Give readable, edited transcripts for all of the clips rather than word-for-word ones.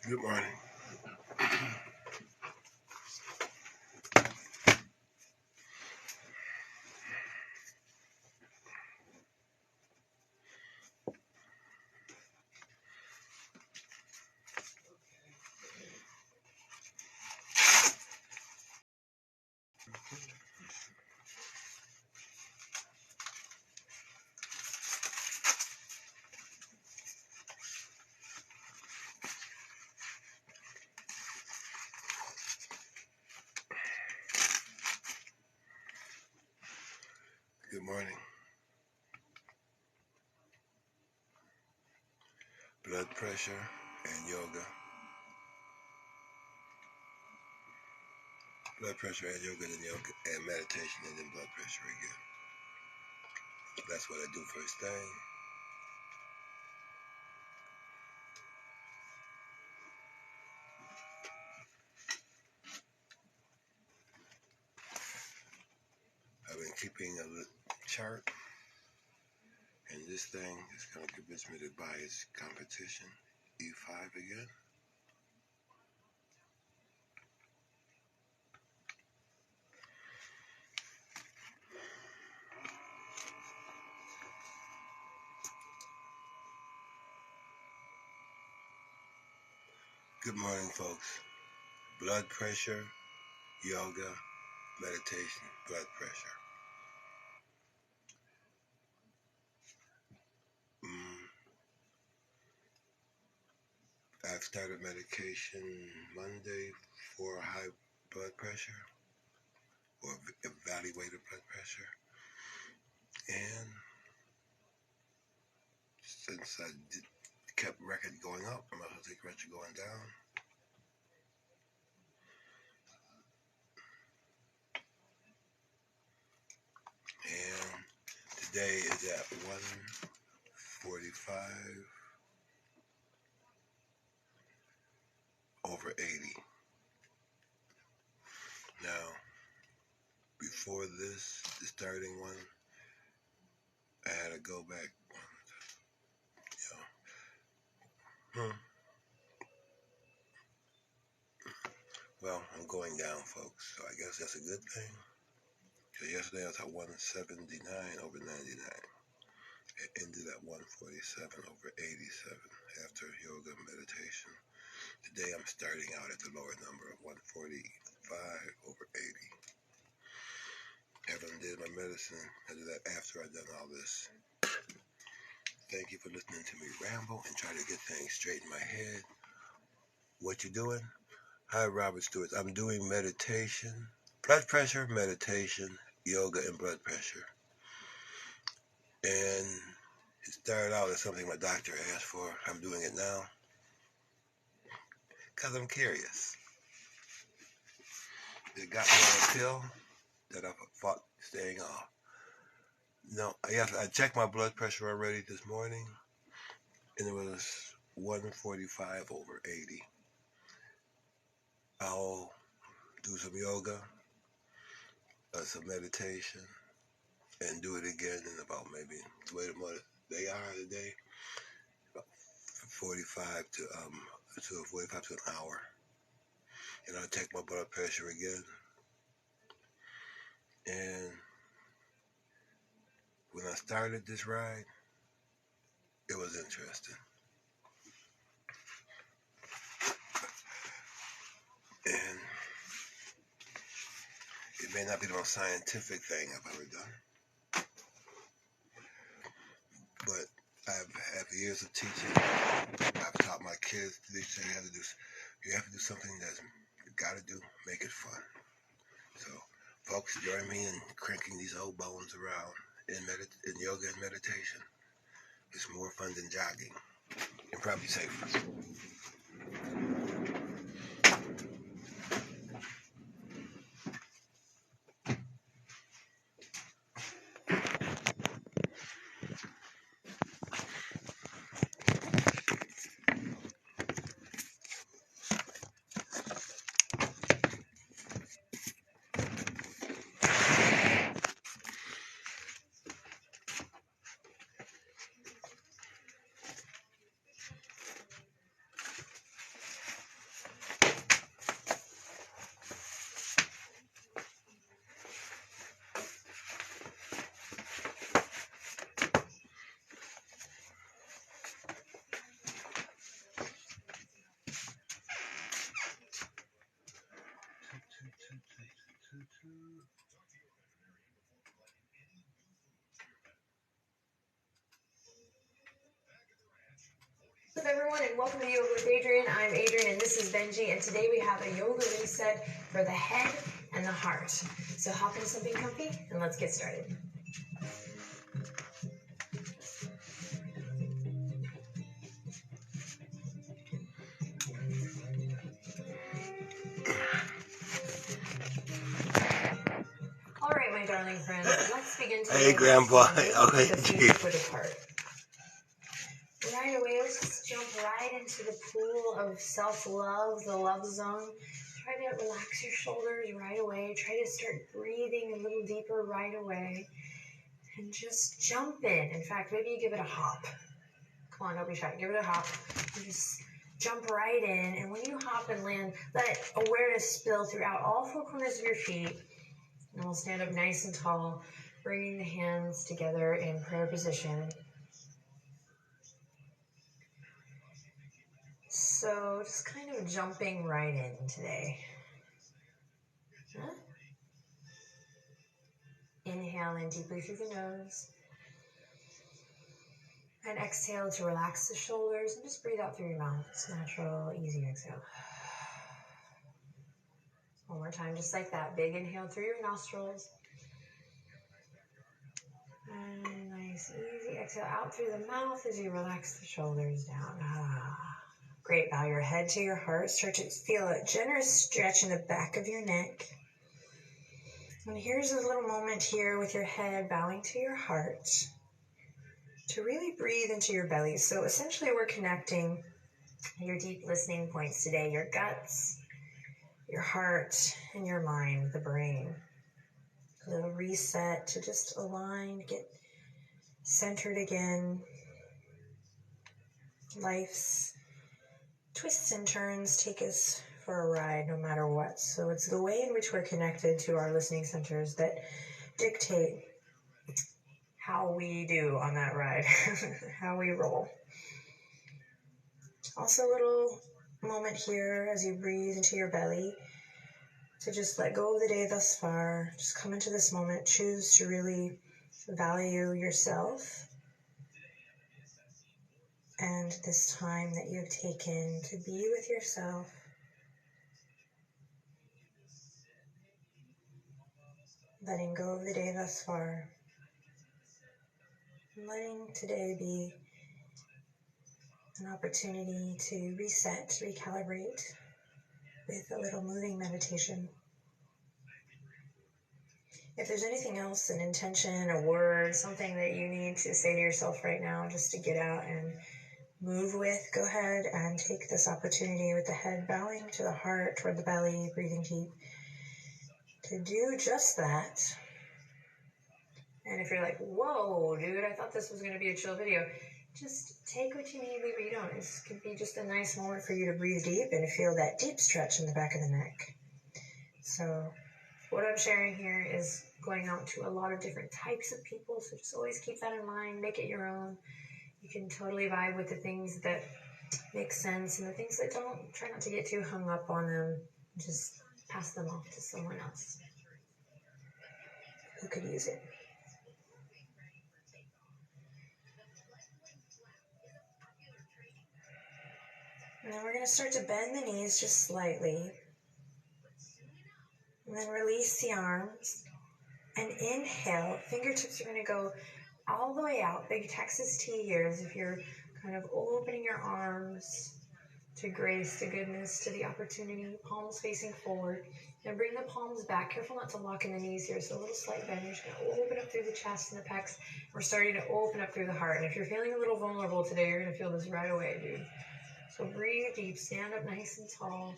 Good morning. Good morning. Blood pressure and yoga. Blood pressure and yoga, then yoga and meditation, and then blood pressure again. That's what I do first thing. I've been keeping a chart, and this thing is going to convince me to buy its competition, E5 again. Good morning, folks. Blood pressure, yoga, meditation, blood pressure. I've started medication Monday for high blood pressure, or evaluated blood pressure. And since I kept record going up, I'm going to take record going down. And today is at 145/80. Now, before this, the starting one, I had to go back. Well, I'm going down, folks, so I guess that's a good thing. Because yesterday I was at 179/99. It ended at 147/87 after yoga and meditation. Today I'm starting out at the lower number of 145/80. Haven't did my medicine. I did that after I've done all this. Thank you for listening to me ramble and try to get things straight in my head. What you doing? Hi, Robert Stewart. I'm doing meditation, blood pressure, meditation, yoga, and blood pressure. And it started out as something my doctor asked for. I'm doing it now because I'm curious. It got me on a pill that I fought staying off. No, I checked my blood pressure already this morning, and it was 145/80. I'll do some yoga, some meditation, and do it again in about maybe wait a minute. They are today about 45 to 45 to an hour, and I'll check my blood pressure again. And when I started this ride, it was interesting. And it may not be the most scientific thing I've ever done, but I've had years of teaching. I've taught my kids they say you have to do something that you got to do, make it fun. So, folks, join me in cranking these old bones around in yoga and meditation. It's more fun than jogging, and probably safer. everyone, and welcome to Yoga with Adriene. I'm Adriene, and this is Benji, and today we have a yoga reset for the head and the heart. So hop into something comfy, and let's get started. All right, my darling friends, let's begin today. Hey, Grandpa. Okay, the feet foot apart. Right away, let's just jump right into the pool of self-love, the love zone. Try to relax your shoulders right away. Try to start breathing a little deeper right away. And just jump in. In fact, maybe you give it a hop. Come on, don't be shy. Give it a hop. And just jump right in. And when you hop and land, let awareness spill throughout all four corners of your feet. And we'll stand up nice and tall, bringing the hands together in prayer position. So just kind of jumping right in today. Huh? Inhale in deeply through the nose. And exhale to relax the shoulders and just breathe out through your mouth. It's natural, easy exhale. One more time, just like that. Big inhale through your nostrils. And nice, easy exhale out through the mouth as you relax the shoulders down. Great. Bow your head to your heart. Start to feel a generous stretch in the back of your neck. And here's a little moment here with your head bowing to your heart to really breathe into your belly. So essentially we're connecting your deep listening points today, your guts, your heart, and your mind, the brain. A little reset to just align, get centered again. Life's twists and turns take us for a ride no matter what. So it's the way in which we're connected to our listening centers that dictate how we do on that ride, how we roll. Also a little moment here as you breathe into your belly to just let go of the day thus far. Just come into this moment. Choose to really value yourself and this time that you've taken to be with yourself. Letting go of the day thus far. And letting today be an opportunity to reset, recalibrate with a little moving meditation. If there's anything else, an intention, a word, something that you need to say to yourself right now just to get out and move with, go ahead and take this opportunity with the head bowing to the heart, toward the belly, breathing deep, to do just that. And if you're like, whoa, dude, I thought this was going to be a chill video, just take what you need, leave what you don't. This could be just a nice moment for you to breathe deep and feel that deep stretch in the back of the neck. So what I'm sharing here is going out to a lot of different types of people, so just always keep that in mind, make it your own. You can totally vibe with the things that make sense, and the things that don't, try not to get too hung up on them. Just pass them off to someone else who could use it. And then we're going to start to bend the knees just slightly. And then release the arms. And inhale. Fingertips are going to go all the way out. Big Texas T here as if you're kind of opening your arms to grace, to goodness, to the opportunity. Palms facing forward. And bring the palms back. Careful not to lock in the knees here. So a little slight bend. You're just going to open up through the chest and the pecs. We're starting to open up through the heart. And if you're feeling a little vulnerable today, you're going to feel this right away, dude. So breathe deep. Stand up nice and tall.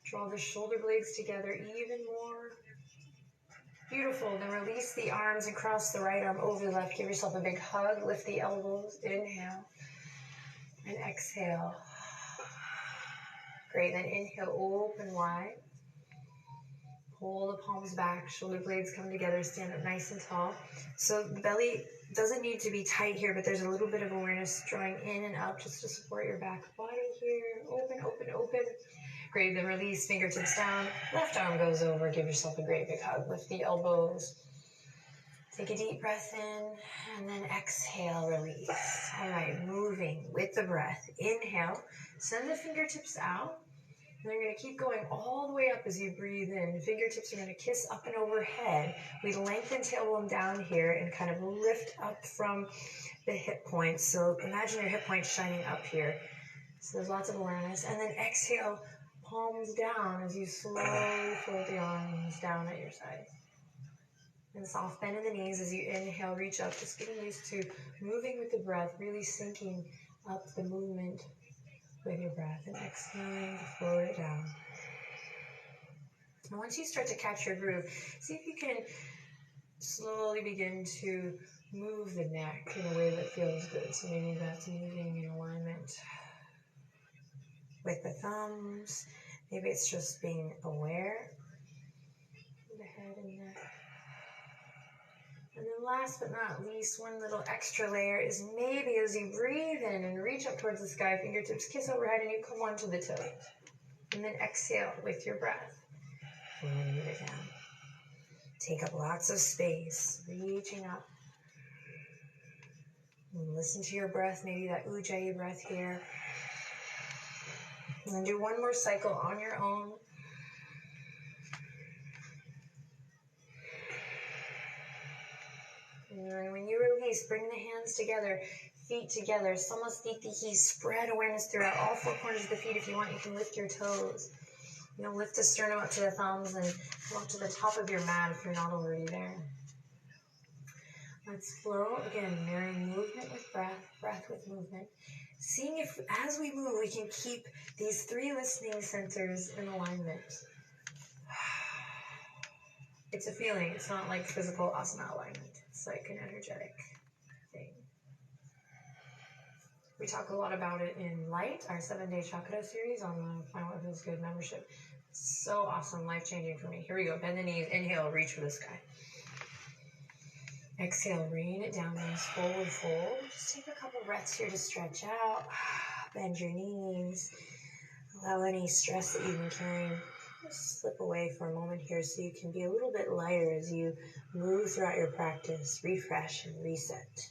Draw the shoulder blades together even more. Beautiful. Then release the arms and cross the right arm over the left. Give yourself a big hug. Lift the elbows. Inhale. And exhale. Great. Then inhale, open wide. Pull the palms back. Shoulder blades come together. Stand up nice and tall. So the belly doesn't need to be tight here, but there's a little bit of awareness drawing in and up just to support your back body here. Open, open, open. Great. Then release, fingertips down. Left arm goes over. Give yourself a great big hug. Lift the elbows. Take a deep breath in and then exhale, release. All right, moving with the breath. Inhale, send the fingertips out. And they're going to keep going all the way up as you breathe in. Fingertips are going to kiss up and overhead. We lengthen tailbone down here and kind of lift up from the hip points. So imagine your hip points shining up here. So there's lots of awareness. And then exhale, palms down as you slowly float the arms down at your sides. And soft bend in the knees as you inhale, reach up. Just getting used to moving with the breath, really syncing up the movement with your breath. And exhaling to float it down. And once you start to catch your groove, see if you can slowly begin to move the neck in a way that feels good. So maybe that's moving in alignment with the thumbs. Maybe it's just being aware of the head and neck. And then last but not least, one little extra layer is maybe as you breathe in and reach up towards the sky, fingertips kiss overhead and you come onto the toes. And then exhale with your breath. Floating it down. Take up lots of space, reaching up. And listen to your breath, maybe that Ujjayi breath here. And then do one more cycle on your own. And then when you release, bring the hands together, feet together. Samasthiti, spread awareness throughout all four corners of the feet. If you want, you can lift your toes. You know, lift the sternum up to the thumbs and come up to the top of your mat if you're not already there. Let's flow. Again, marrying movement with breath, breath with movement. Seeing if, as we move, we can keep these three listening centers in alignment. It's a feeling. It's not like physical asana alignment. It's like an energetic thing. We talk a lot about it in Light, our 7-day chakra series on the Find What Feels Good membership. It's so awesome, life-changing for me. Here we go. Bend the knees. Inhale, reach for the sky. Exhale, rain it down, nice forward fold. Just take a couple breaths here to stretch out. Bend your knees. Allow any stress that you've been carrying just slip away for a moment here so you can be a little bit lighter as you move throughout your practice. Refresh and reset.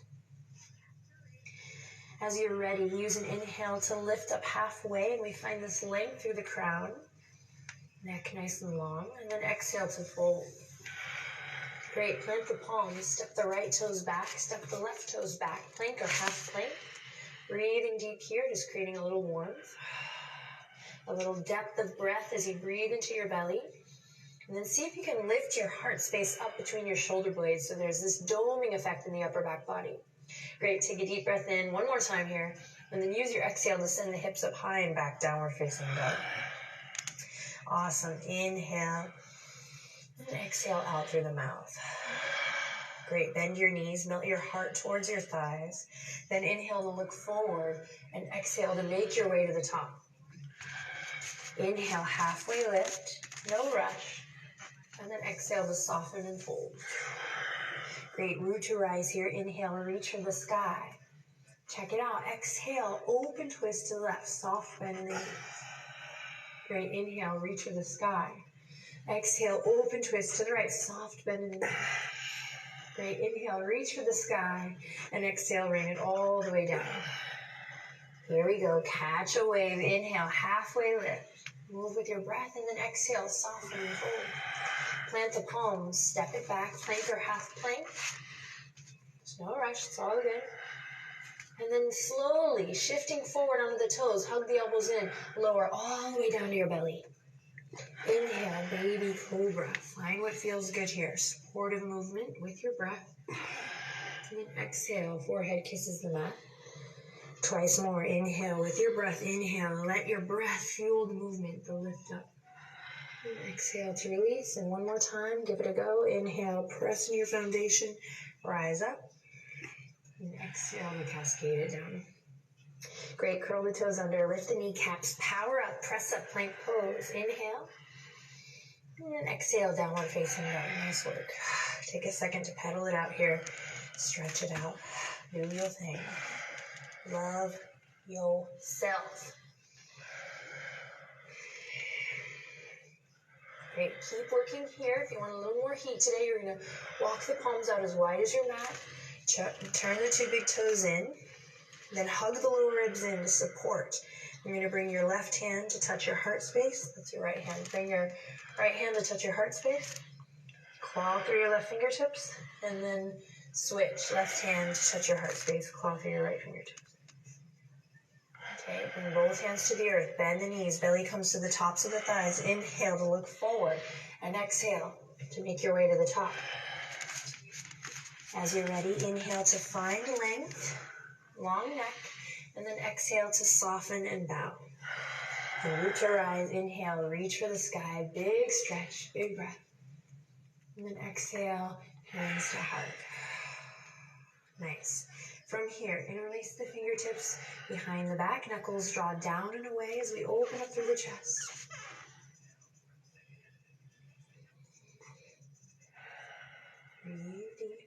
As you're ready, use an inhale to lift up halfway, and we find this length through the crown. Neck nice and long, and then exhale to fold. Great, plant the palms, step the right toes back, step the left toes back, plank or half plank. Breathing deep here, just creating a little warmth. A little depth of breath as you breathe into your belly. And then see if you can lift your heart space up between your shoulder blades so there's this doming effect in the upper back body. Great, take a deep breath in one more time here. And then use your exhale to send the hips up high and back, downward facing dog. Awesome, inhale. And exhale out through the mouth. Great, bend your knees, melt your heart towards your thighs. Then inhale to look forward and exhale to make your way to the top. Inhale, halfway lift, no rush. And then exhale to soften and fold. Great, root to rise here. Inhale, reach for the sky. Check it out. Exhale, open twist to the left, soft bend in the knees. Great, inhale, reach for the sky. Exhale, open twist to the right, soft bend in the knees. Great, inhale, reach for the sky. And exhale, rain it all the way down. Here we go, catch a wave. Inhale, halfway lift. Move with your breath, and then exhale, soften and fold. Plant the palms, step it back, plank or half plank. There's no rush, it's all good. And then slowly shifting forward onto the toes, hug the elbows in, lower all the way down to your belly. Inhale, baby cobra. Find what feels good here. Supportive movement with your breath. And then exhale, forehead kisses the mat. Twice more. Inhale with your breath. Inhale. Let your breath fuel the movement, the lift up. And exhale to release. And one more time. Give it a go. Inhale. Press in your foundation. Rise up. And exhale to cascade it down. Great. Curl the toes under. Lift the kneecaps. Power up. Press up. Plank pose. Inhale. And then exhale. Downward facing dog. Nice work. Take a second to pedal it out here. Stretch it out. Do your thing. Love yourself. Great. Keep working here. If you want a little more heat today, you're going to walk the palms out as wide as your mat. Turn the two big toes in. Then hug the lower ribs in to support. You're going to bring your left hand to touch your heart space. That's your right hand. Bring your right hand to touch your heart space. Claw through your left fingertips. And then switch. Left hand to touch your heart space. Claw through your right fingertips. Okay, bring both hands to the earth. Bend the knees. Belly comes to the tops of the thighs. Inhale to look forward. And exhale to make your way to the top. As you're ready, inhale to find length. Long neck, and then exhale to soften and bow. And root to rise, inhale, reach for the sky, big stretch, big breath. And then exhale, hands to heart. Nice. From here, interlace the fingertips behind the back, knuckles draw down and away as we open up through the chest. Breathe deep.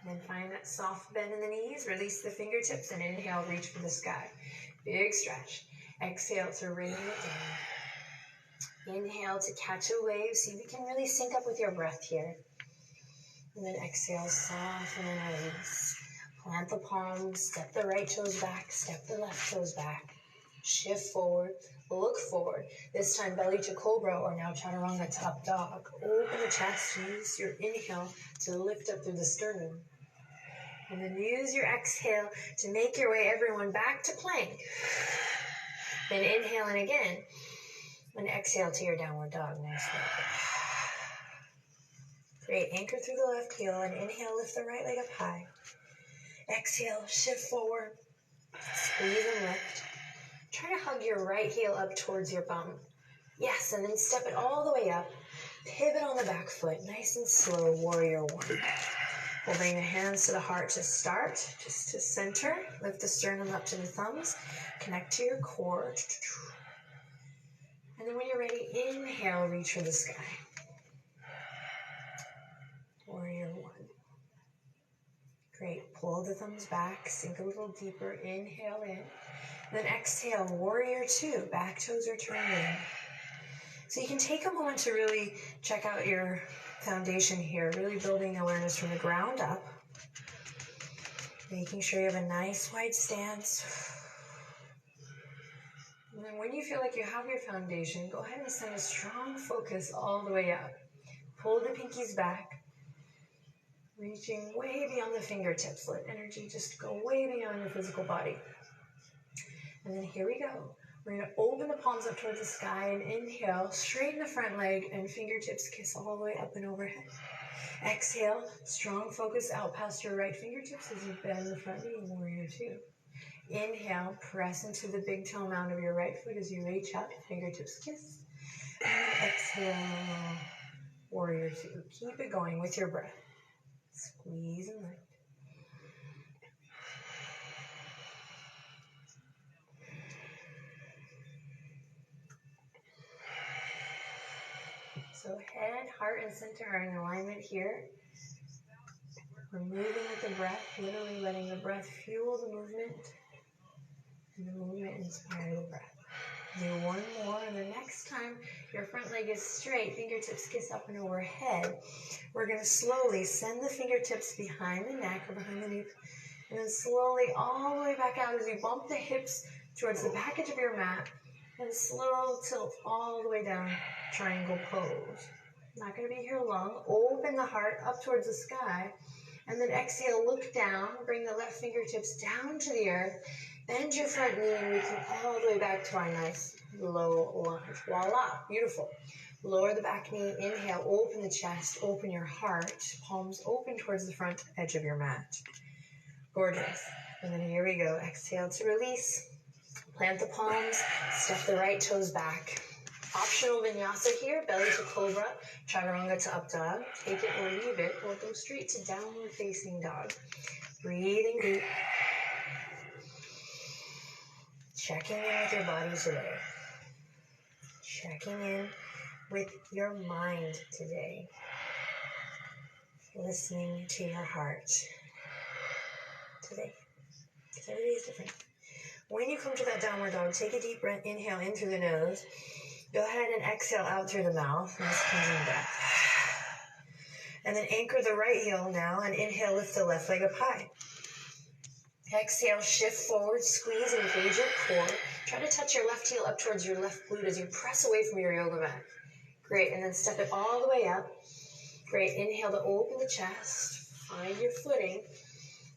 Then find that soft bend in the knees. Release the fingertips and inhale, reach for the sky. Big stretch. Exhale to rain it down. Inhale to catch a wave. See if you can really sync up with your breath here. And then exhale, soften and release. Plant the palms, step the right toes back, step the left toes back. Shift forward, look forward. This time belly to cobra or now chaturanga to up dog. Open the chest, use your inhale to lift up through the sternum. And then use your exhale to make your way, everyone, back to plank. Then inhale in again. And exhale to your downward dog. Nice work. Great. Anchor through the left heel and inhale, lift the right leg up high. Exhale, shift forward. Squeeze and lift. Try to hug your right heel up towards your bum. Yes, and then step it all the way up. Pivot on the back foot. Nice and slow, warrior one. We'll bring the hands to the heart to start, just to center. Lift the sternum up to the thumbs. Connect to your core. And then when you're ready, inhale, reach for the sky. Warrior one. Great. Pull the thumbs back. Sink a little deeper. Inhale in. Then exhale, warrior two. Back toes are turned in. So you can take a moment to really check out your foundation here, really building awareness from the ground up, making sure you have a nice wide stance. And then when you feel like you have your foundation, go ahead and send a strong focus all the way up. Pull the pinkies back, reaching way beyond the fingertips. Let energy just go way beyond your physical body. And then here we go. We're going to open the palms up towards the sky and inhale, straighten the front leg and fingertips kiss all the way up and overhead. Exhale, strong focus out past your right fingertips as you bend the front knee in warrior two. Inhale, press into the big toe mound of your right foot as you reach up, fingertips kiss. And exhale, warrior two. Keep it going with your breath. Squeeze and lift. So head, heart, and center are in alignment here. We're moving with the breath, literally letting the breath fuel the movement, and the movement inspire the breath. Do one more, and the next time your front leg is straight, fingertips kiss up and overhead, we're going to slowly send the fingertips behind the neck or behind the knee, and then slowly all the way back out as you bump the hips towards the back edge of your mat, and slow tilt all the way down, triangle pose. Not going to be here long. Open the heart up towards the sky, and then exhale, look down, bring the left fingertips down to the earth, bend your front knee, and we come all the way back to our nice low lunge. Voila, beautiful. Lower the back knee, inhale, open the chest, open your heart, palms open towards the front edge of your mat. Gorgeous. And then here we go. Exhale to release. Plant the palms, step the right toes back. Optional vinyasa here, belly to cobra, chaturanga to up dog. Take it or leave it. We'll go straight to downward facing dog. Breathing deep. Checking in with your body today. Checking in with your mind today. Listening to your heart today. Because every day is different. When you come to that downward dog, take a deep breath, inhale in through the nose. Go ahead and exhale out through the mouth. Nice cleansing breath. And then anchor the right heel now and inhale, lift the left leg up high. Exhale, shift forward, squeeze, engage your core. Try to touch your left heel up towards your left glute as you press away from your yoga mat. Great, and then step it all the way up. Great, inhale to open the chest, find your footing.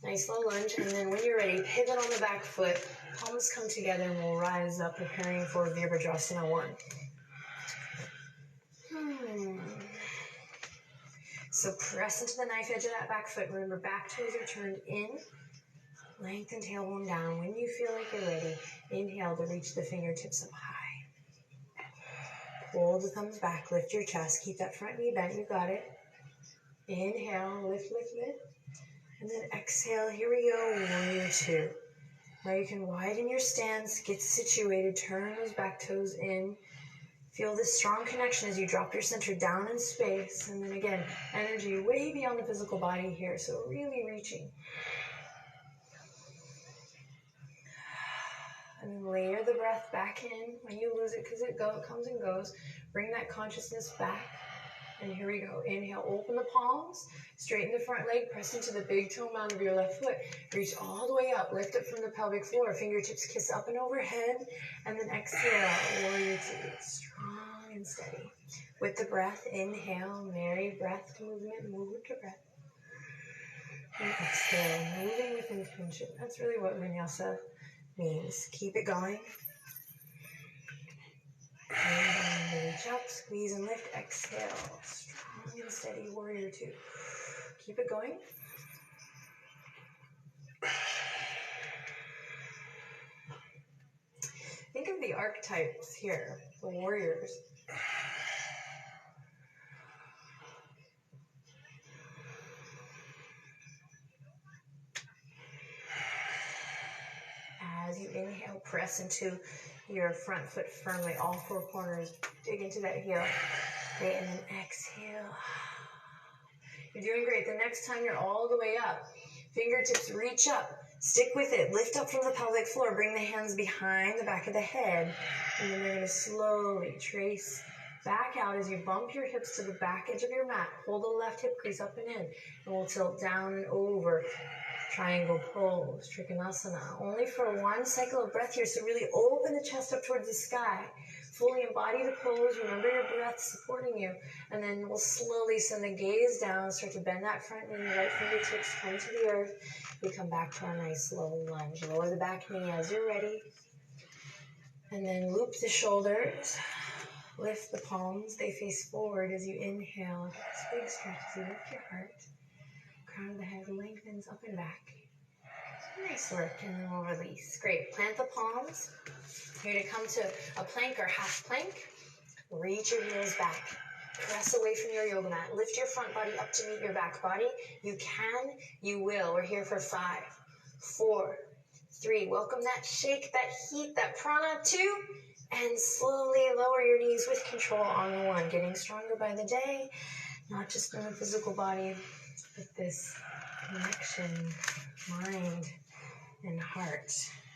Nice low lunge, and then when you're ready, pivot on the back foot. Palms come together and we'll rise up, preparing for Virabhadrasana 1. So press into the knife edge of that back foot. Remember, back toes are turned in. Lengthen tailbone down. When you feel like you're ready, inhale to reach the fingertips up high. Pull the thumbs back, lift your chest. Keep that front knee bent, you got it. Inhale, lift, lift, lift. And then exhale, here we go, warrior 2. Now you can widen your stance, get situated, turn those back toes in. Feel this strong connection as you drop your center down in space. And then again, energy way beyond the physical body here, so really reaching. And layer the breath back in when you lose it, because it comes and goes. Bring that consciousness back. And here we go. Inhale, open the palms, straighten the front leg, press into the big toe mound of your left foot. Reach all the way up, lift it from the pelvic floor. Fingertips kiss up and overhead. And then exhale, warrior 2. Strong and steady. With the breath, inhale, marry breath to movement, movement to breath. And exhale, moving with intention. That's really what vinyasa means. Keep it going. And reach up, squeeze and lift, exhale. Strong and steady, warrior 2. Keep it going. Think of the archetypes here, the warriors. As you inhale, press into your front foot firmly, all 4 corners. Dig into that heel. Okay, and then exhale. You're doing great. The next time you're all the way up, fingertips reach up. Stick with it. Lift up from the pelvic floor. Bring the hands behind the back of the head. And then you're going to slowly trace back out as you bump your hips to the back edge of your mat. Pull the left hip crease up and in. And we'll tilt down and over. Triangle pose, Trikonasana. Only for 1 cycle of breath here, so really open the chest up towards the sky. Fully embody the pose, remember your breath supporting you. And then we'll slowly send the gaze down, start to bend that front knee, right fingertips come to the earth. We come back to our nice low lunge. Lower the back knee as you're ready. And then loop the shoulders. Lift the palms, they face forward as you inhale. Get this big stretch as you lift your heart. Crown of the head lengthens up and back. Nice work, and then we'll release. Great. Plant the palms. You're going to come to a plank or half plank. Reach your heels back. Press away from your yoga mat. Lift your front body up to meet your back body. You can, you will. We're here for 5, 4, 3. Welcome that shake, that heat, that prana 2. And slowly lower your knees with control on the 1. Getting stronger by the day, not just in the physical body, with this connection, mind and heart.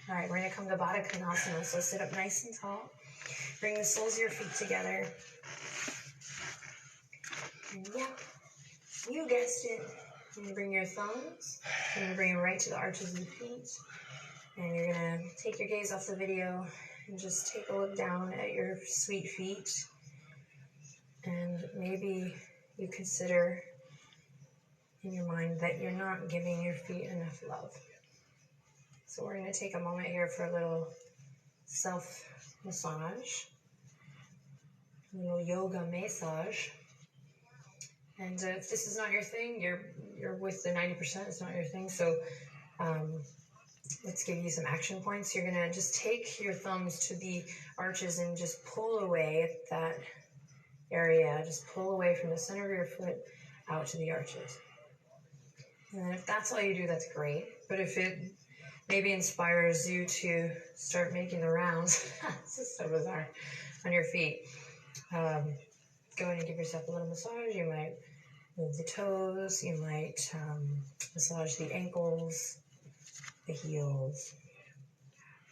All right, we're going to come to Baddha Konasana. So sit up nice and tall. Bring the soles of your feet together. And yep, you guessed it. You're going to bring your thumbs. You're going to bring them right to the arches of the feet. And you're going to take your gaze off the video and just take a look down at your sweet feet. And maybe you consider in your mind that you're not giving your feet enough love. So we're going to take a moment here for a little self-massage, a little yoga massage. And if this is not your thing, you're with the 90%, it's not your thing. So let's give you some action points. You're going to just take your thumbs to the arches and just pull away at that area. Just pull away from the center of your foot out to the arches. And if that's all you do, that's great. But if it maybe inspires you to start making the rounds, this is so bizarre, on your feet, go ahead and give yourself a little massage. You might move the toes. You might massage the ankles, the heels.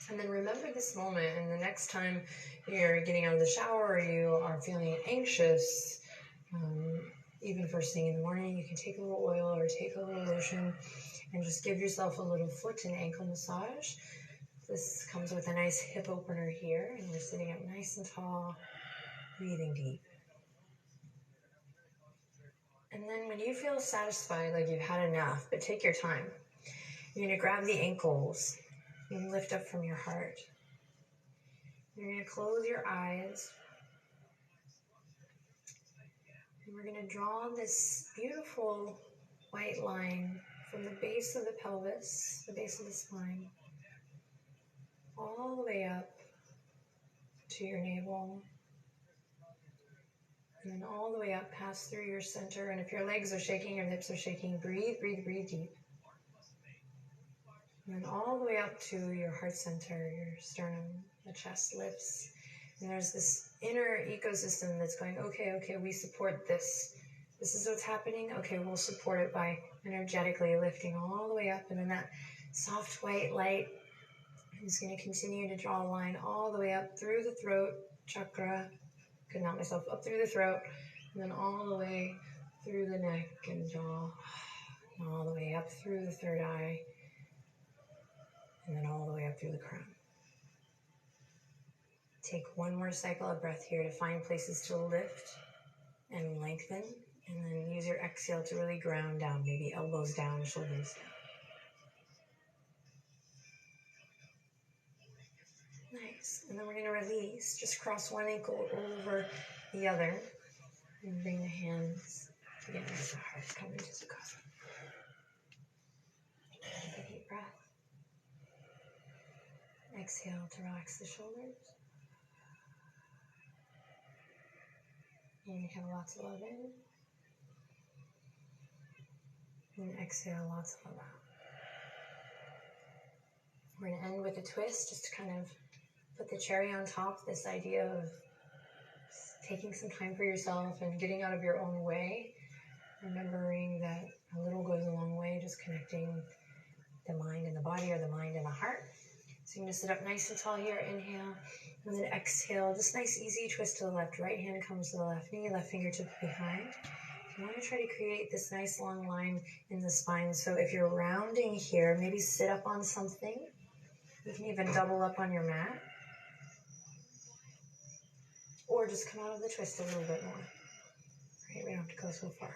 And then remember this moment, and the next time you're getting out of the shower or you are feeling anxious, even first thing in the morning, you can take a little oil or take a little lotion and just give yourself a little foot and ankle massage. This comes with a nice hip opener here, and you're sitting up nice and tall, breathing deep. And then when you feel satisfied, like you've had enough, but take your time, you're going to grab the ankles and lift up from your heart. You're going to close your eyes. And we're going to draw this beautiful white line from the base of the pelvis, the base of the spine, all the way up to your navel. And then all the way up, pass through your center. And if your legs are shaking, your hips are shaking, breathe, breathe, breathe deep. And then all the way up to your heart center, your sternum, the chest lifts. And there's this inner ecosystem that's going, okay, we support this. This is what's happening. Okay, we'll support it by energetically lifting all the way up. And then that soft white light is going to continue to draw a line all the way up through the throat chakra. Could not myself, up through the throat. And then all the way through the neck and jaw. And all the way up through the third eye. And then all the way up through the crown. Take one more cycle of breath here to find places to lift and lengthen. And then use your exhale to really ground down, maybe elbows down, shoulders down. Nice. And then we're going to release. Just cross one ankle over the other. And bring the hands together as the heart come into Sukhasana. Take a deep breath. Exhale to relax the shoulders. Inhale lots of love in. And exhale lots of love out. We're going to end with a twist, just to kind of put the cherry on top, this idea of taking some time for yourself and getting out of your own way. Remembering that a little goes a long way, just connecting the mind and the body, or the mind and the heart. So you're going to sit up nice and tall here, inhale, and then exhale. This nice easy twist to the left. Right hand comes to the left knee, left fingertip behind. You want to try to create this nice long line in the spine. So if you're rounding here, maybe sit up on something. You can even double up on your mat. Or just come out of the twist a little bit more. Right, we don't have to go so far.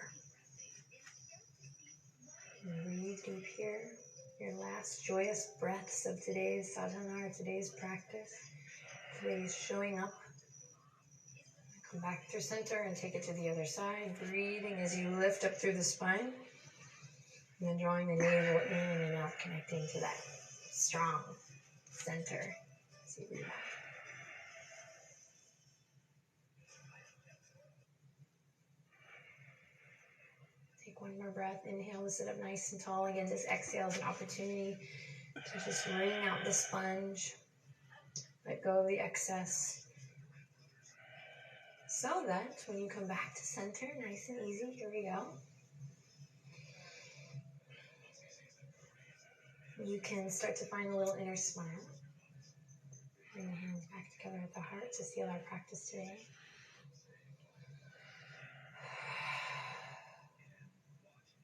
And breathe deep here. Your last joyous breaths of today's sadhana, or today's practice. Today's showing up. Come back through center and take it to the other side. Breathing as you lift up through the spine. And then drawing the navel in and out, connecting to that strong center. As you breathe out. Take one more breath. Inhale to sit up nice and tall. Again, this exhale is an opportunity to just wring out the sponge. Let go of the excess. So that when you come back to center, nice and easy, here we go. You can start to find a little inner smile. Bring the hands back together at the heart to seal our practice today.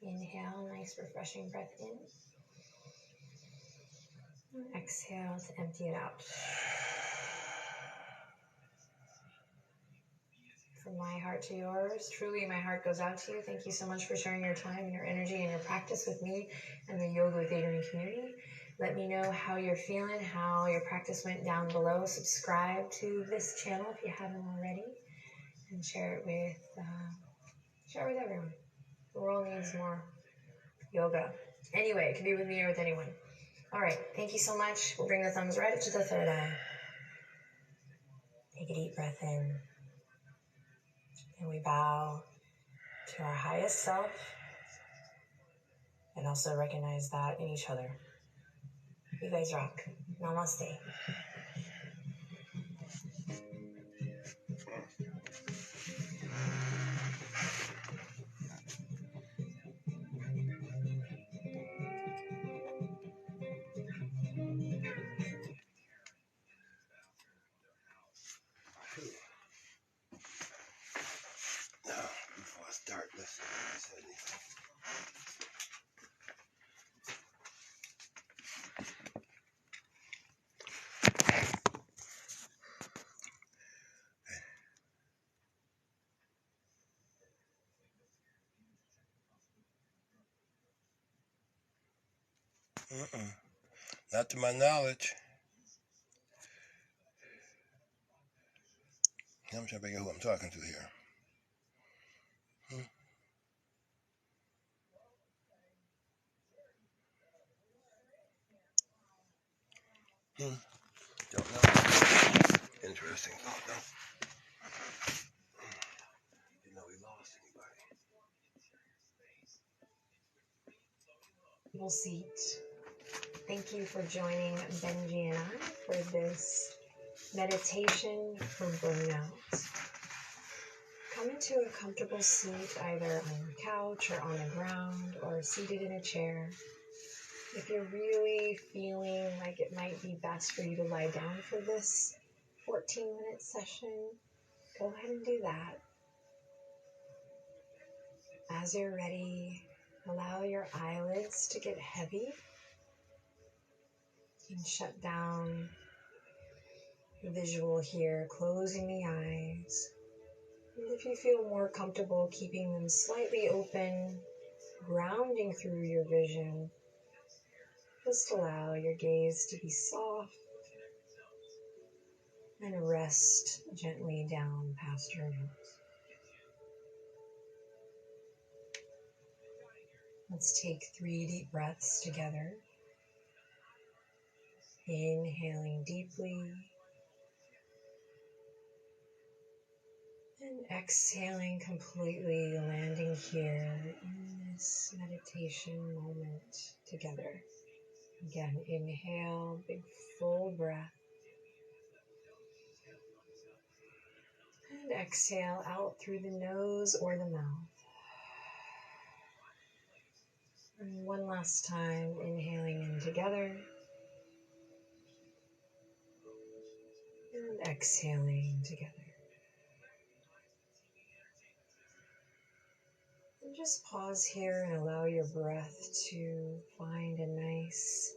Inhale, nice refreshing breath in. And exhale to empty it out. From my heart to yours, truly my heart goes out to you. Thank you so much for sharing your time and your energy and your practice with me and the Yoga with Adriene community. Let me know how you're feeling, how your practice went down below. Subscribe to this channel if you haven't already, and share it with everyone. The world needs more yoga. Anyway, it can be with me or with anyone. All right, thank you so much. We'll bring the thumbs right up to the third eye. Take a deep breath in. And we bow to our highest self and also recognize that in each other. You guys rock. Namaste. Not to my knowledge. I'm trying to figure out who I'm talking to here. Don't know. Interesting thought, though. Didn't know we lost anybody. Full seat. Thank you for joining Benji and I for this meditation for burnout. Come into a comfortable seat either on your couch or on the ground or seated in a chair. If you're really feeling like it might be best for you to lie down for this 14-minute session, go ahead and do that. As you're ready, allow your eyelids to get heavy and shut down the visual here, closing the eyes. And if you feel more comfortable keeping them slightly open, grounding through your vision, just allow your gaze to be soft and rest gently down past your nose. Let's take 3 deep breaths together. Inhaling deeply and exhaling completely, landing here in this meditation moment together. Again, inhale, big full breath. And exhale out through the nose or the mouth. And one last time, inhaling in together. And exhaling together. And just pause here and allow your breath to find a nice,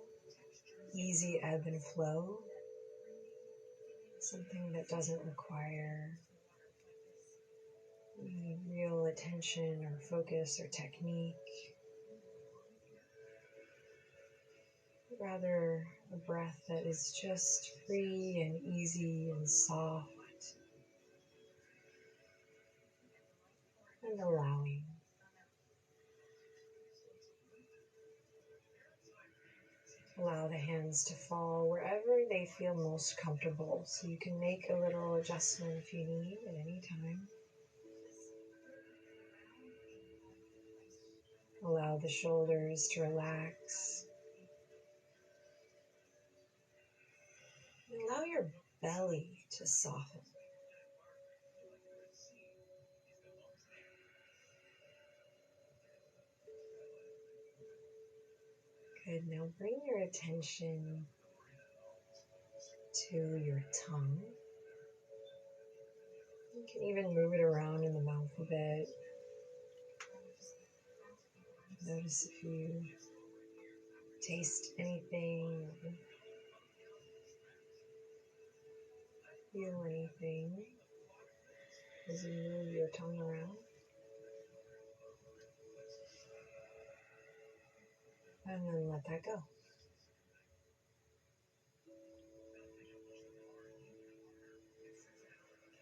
easy ebb and flow. Something that doesn't require any real attention or focus or technique. Rather, a breath that is just free and easy and soft and allowing. Allow the hands to fall wherever they feel most comfortable, so you can make a little adjustment if you need at any time. Allow the shoulders to relax. And allow your belly to soften. Good. Now bring your attention to your tongue. You can even move it around in the mouth a bit. Notice if you taste anything, feel anything as you move your tongue around. And then let that go.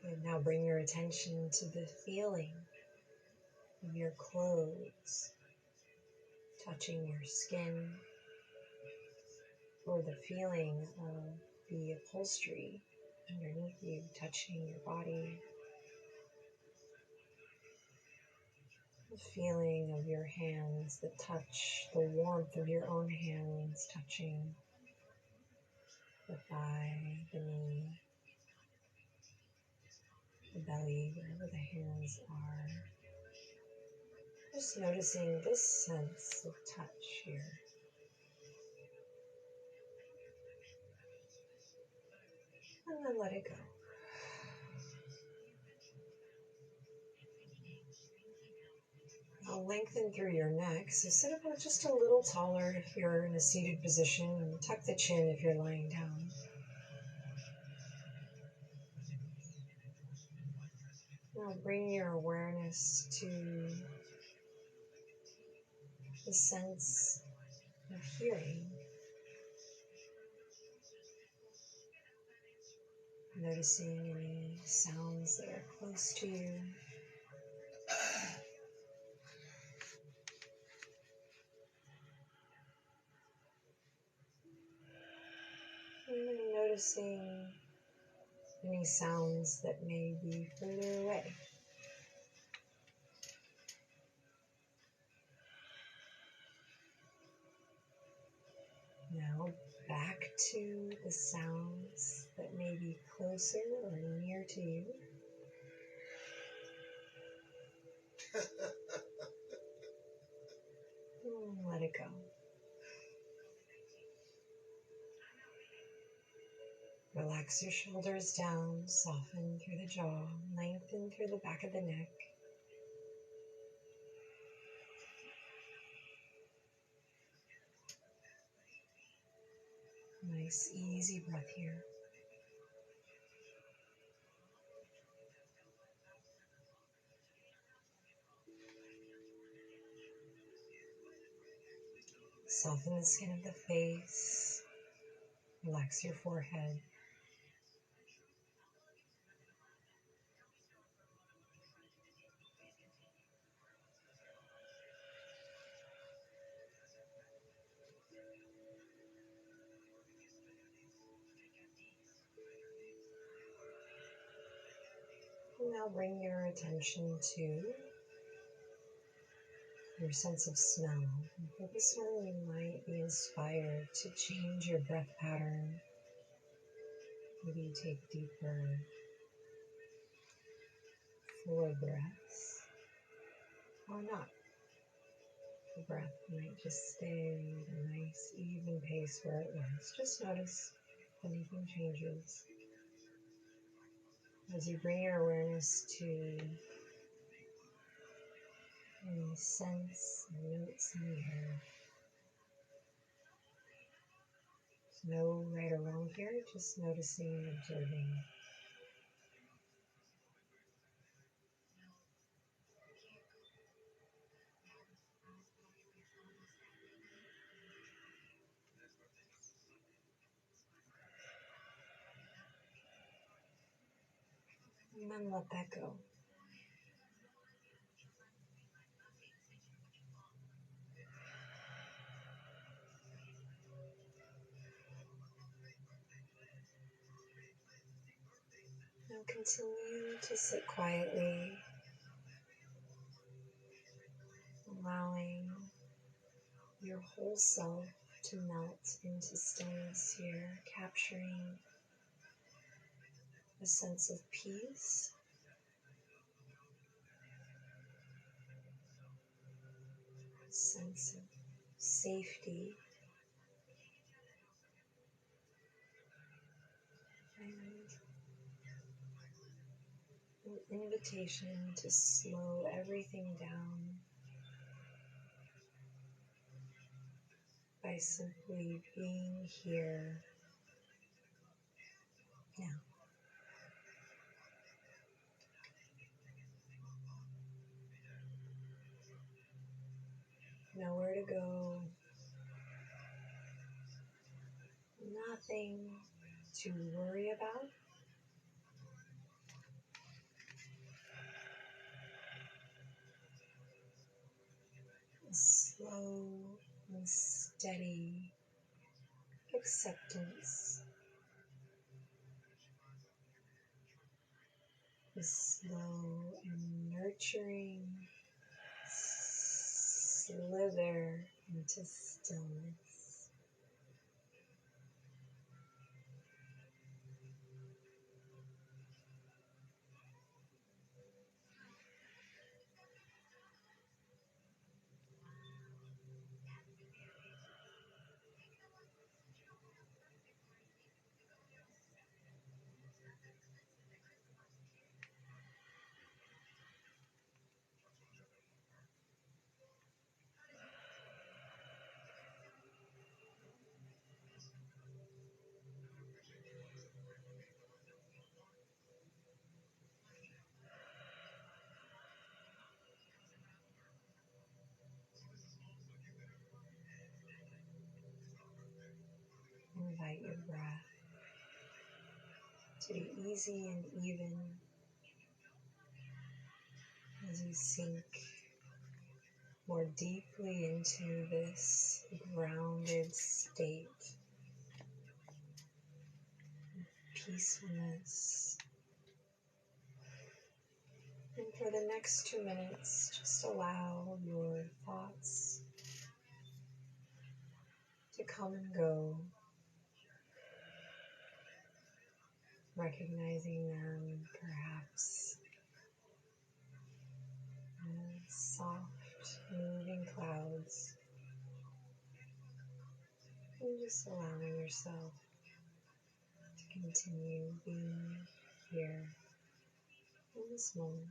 And now bring your attention to the feeling of your clothes touching your skin, or the feeling of the upholstery underneath you touching your body. The feeling of your hands that touch, the warmth of your own hands touching the thigh, the knee, the belly, wherever the hands are. Just noticing this sense of touch here. And then let it go. Now lengthen through your neck. So sit up just a little taller if you're in a seated position, and tuck the chin if you're lying down. Now bring your awareness to the sense of hearing. Noticing any sounds that are close to you. And then noticing any sounds that may be further away. Now back to the sounds that may be closer or near to you. Let it go. Relax your shoulders down, soften through the jaw, lengthen through the back of the neck. Nice, easy breath here. Soften the skin of the face. Relax your forehead. And now bring your attention to your sense of smell. And for this one, you might be inspired to change your breath pattern. Maybe take deeper, fuller breaths, or not. The breath might just stay at a nice, even pace where it was. Just notice if anything changes. As you bring your awareness to any scents and notes in the air. There's no right or wrong here, just noticing and observing. And then let that go. Now continue to sit quietly, allowing your whole self to melt into stillness here, capturing a sense of peace, a sense of safety, and an invitation to slow everything down by simply being here now. Nowhere to go, nothing to worry about. A slow and steady acceptance, a slow and nurturing slither into stillness. Invite your breath to be easy and even as you sink more deeply into this grounded state of peacefulness. And for the next 2 minutes, just allow your thoughts to come and go, recognizing them perhaps as soft, moving clouds, and just allowing yourself to continue being here in this moment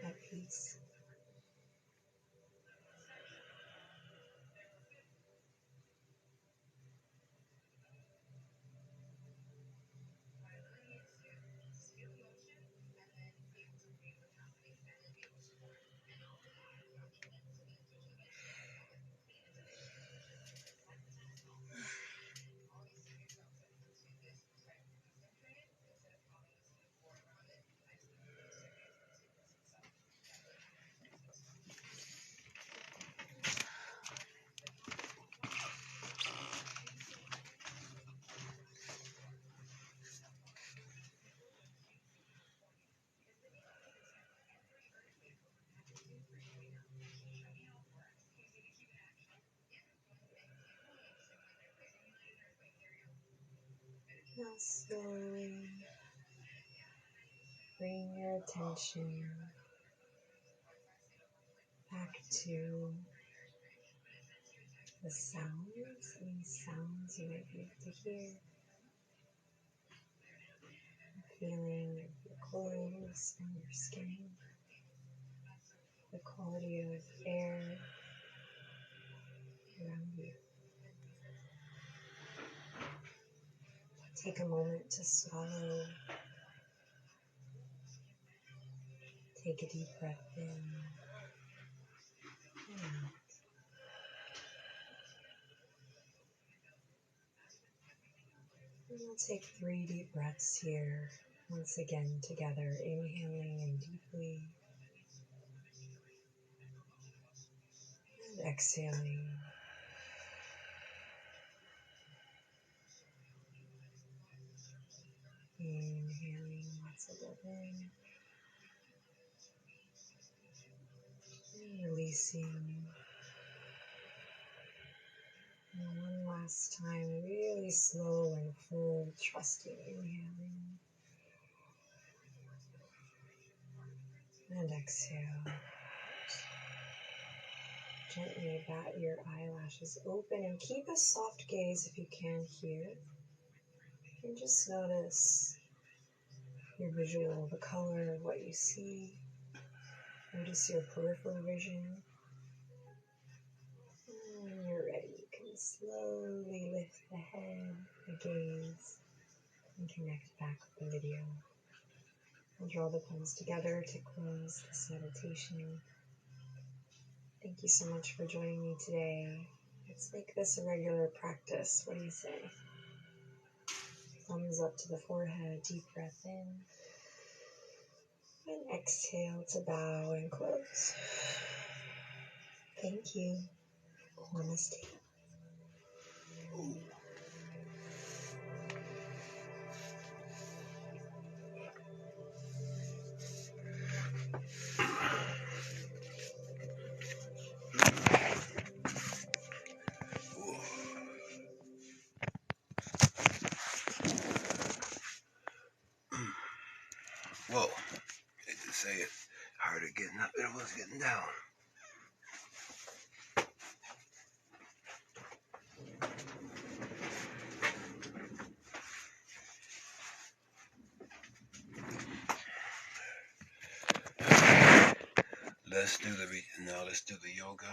at peace. Now slowly bring your attention back to the sounds, any sounds you might be able to hear, the feeling of your clothes and your skin, the quality of air around you. Take a moment to swallow. Take a deep breath in and out. And we'll take 3 deep breaths here, once again together, inhaling in deeply and exhaling. Inhaling lots of love in and releasing. And one last time, really slow and full, trusting inhaling and exhale. Gently bat your eyelashes open and keep a soft gaze if you can here. And just notice your visual, the color of what you see. Notice your peripheral vision. And when you're ready, you can slowly lift the head, the gaze, and connect back with the video. I'll draw the palms together to close this meditation. Thank you so much for joining me today. Let's make this a regular practice. What do you say? Thumbs up to the forehead, deep breath in. And exhale to bow and close. Thank you. Namaste. Whoa, hate to say it, harder getting up than it was getting down. Let's do the yoga.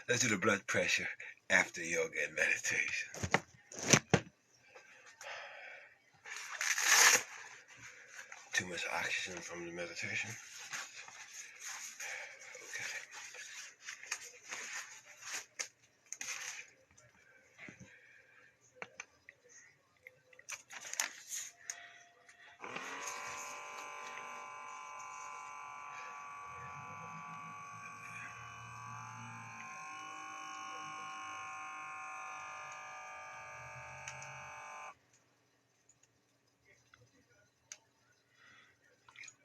Let's do the blood pressure after yoga and meditation. Too much oxygen from the meditation. Okay.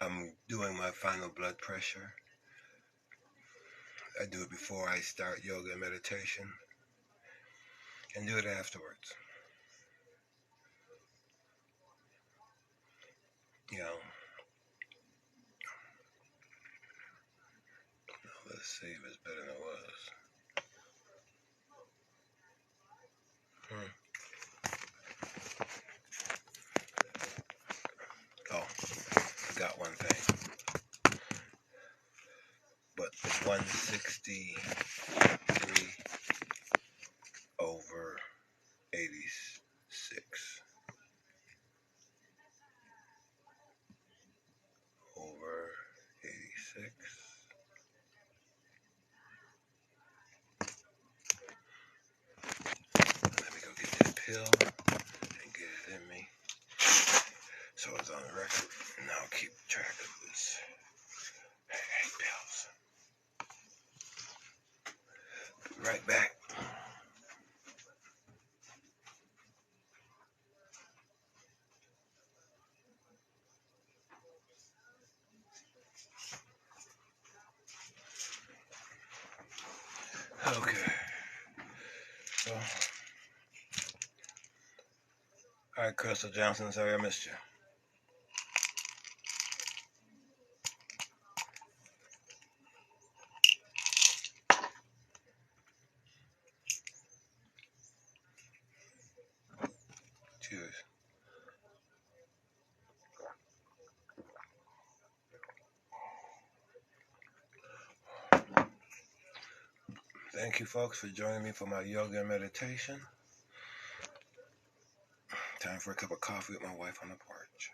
I'm doing my final blood pressure. I do it before I start yoga and meditation, and do it afterwards. You know, let's see if it's better than it was. Oh, forgot one thing. But it's 163 over 86. Over 86. Let me go get this pill and get it in me, so it's on the record, and I'll keep track of this. I hate pills. Right back. Okay. So, all right, Crystal Johnson, sorry I missed you. Cheers. Thank you, folks, for joining me for my yoga and meditation. Time for a cup of coffee with my wife on the porch.